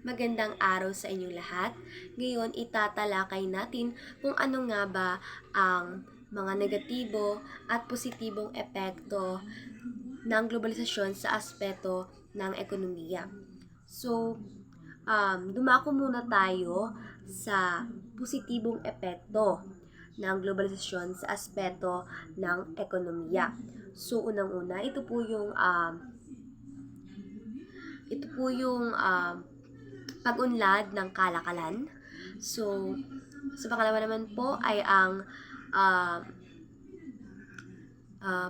Magandang araw sa inyong lahat. Ngayon, itatalakay natin kung ano nga ba ang mga negatibo at positibong epekto ng globalisasyon sa aspeto ng ekonomiya. So, dumako muna tayo sa positibong epekto ng globalisasyon sa aspeto ng ekonomiya. So, unang-una, ito po yung pag-unlad ng kalakalan. So, sa pangalawa naman po ay ang ah,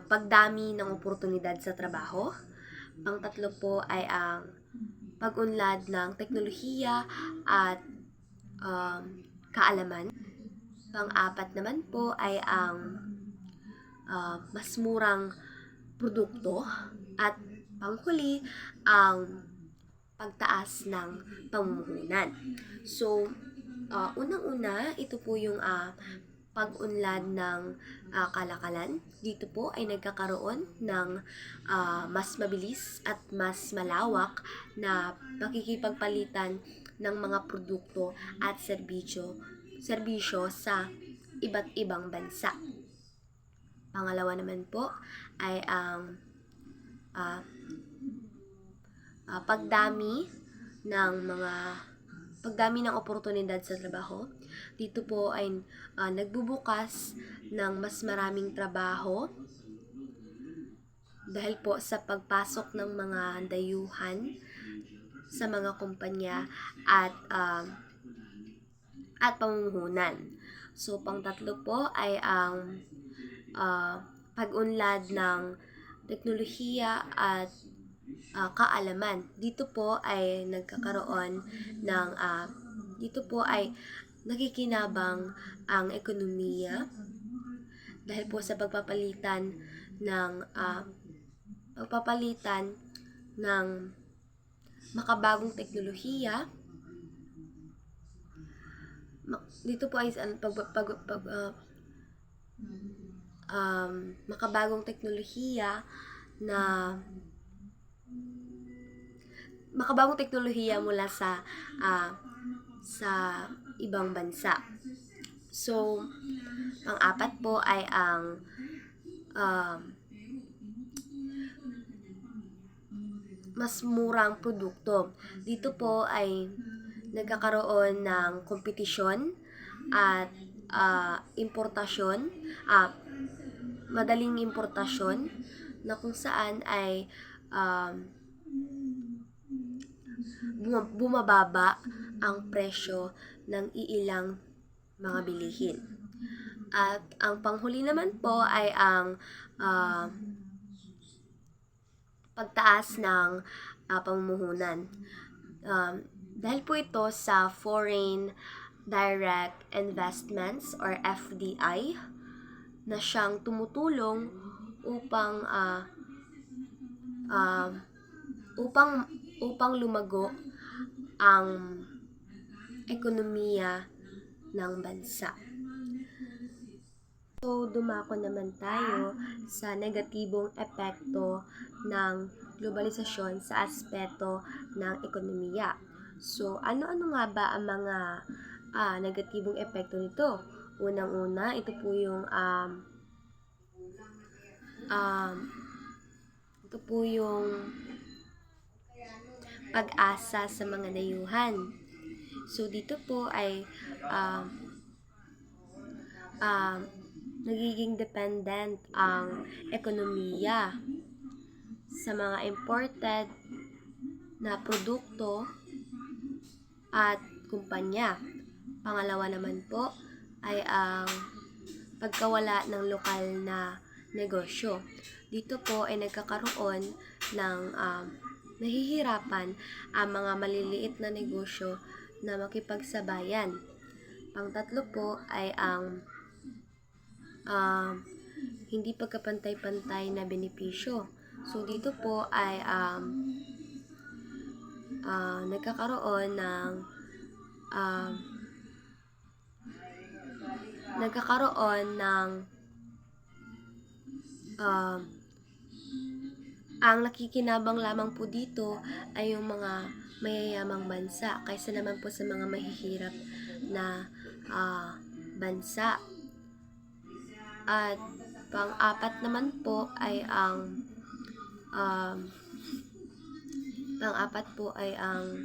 pagdami ng oportunidad sa trabaho. Pang-tatlo po ay ang pag-unlad ng teknolohiya at kaalaman. Pang-apat naman po ay ang mas murang produkto. At panghuli, ang pagtaas ng pamumuhunan. So, unang-una, ito po yung pag-unlad ng kalakalan. Dito po ay nagkakaroon ng mas mabilis at mas malawak na pakikipagpalitan ng mga produkto at serbisyo sa iba't ibang bansa. Pangalawa naman po ay ang ah, pagdami ng mga pagdami ng oportunidad sa trabaho. Dito po ay nagbubukas ng mas maraming trabaho dahil po sa pagpasok ng mga dayuhan sa mga kumpanya at pamumuhunan. So, pang-tatlo po ay ang pag-unlad ng teknolohiya at kaalaman. Dito po ay nakikinabang ang ekonomiya dahil po sa ng pagpapalitan ng makabagong teknolohiya. Dito po ay makabagong teknolohiya na mula sa ibang bansa. So, pang-apat po ay ang mas murang produkto. Dito po ay nagkakaroon ng kompetisyon at importasyon, madaling importasyon na kung saan ay bumababa ang presyo ng iilang mga bilihin. At ang panghuli naman po ay ang pagtaas ng pamumuhunan. Dahil po ito sa Foreign Direct Investments or FDI na siyang tumutulong upang lumago ang ekonomiya ng bansa. So, dumako naman tayo sa negatibong epekto ng globalisasyon sa aspeto ng ekonomiya. So, ano-ano nga ba ang mga negatibong epekto nito? Unang-una, ito po yung pag-asa sa mga dayuhan. So, dito po ay nagiging dependent ang ekonomiya sa mga imported na produkto at kumpanya. Pangalawa naman po ay ang pagkawala ng lokal na negosyo. Dito po ay nagkakaroon ng nahihirapan ang mga maliliit na negosyo na makipagsabayan. Pang-tatlo po ay ang hindi pagkapantay-pantay na benepisyo. So, dito po ay nagkakaroon ng Ang nakikinabang lamang po dito ay yung mga mayayamang bansa kaysa naman po sa mga mahihirap na bansa. At pang-apat naman po ay ang um, pang-apat po ay ang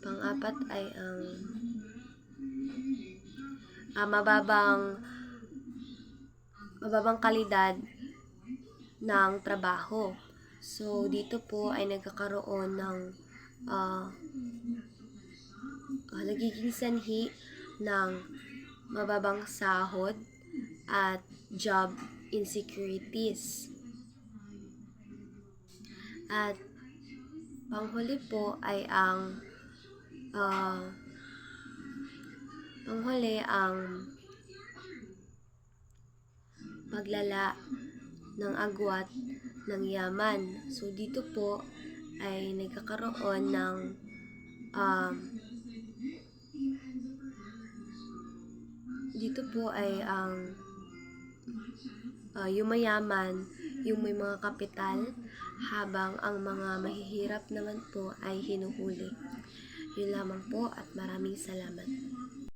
pang-apat ay ang mababang kalidad ng trabaho. So, dito po ay nagkakaroon ng nagiging sanhi ng mababang sahod at job insecurities. At panghuli po ay ang paglala ng agwat ng yaman. So, dito po ay nagkakaroon ng yung mayaman, yung may mga kapital, habang ang mga mahihirap naman po ay hinuhuli. Yun lamang po at maraming salamat.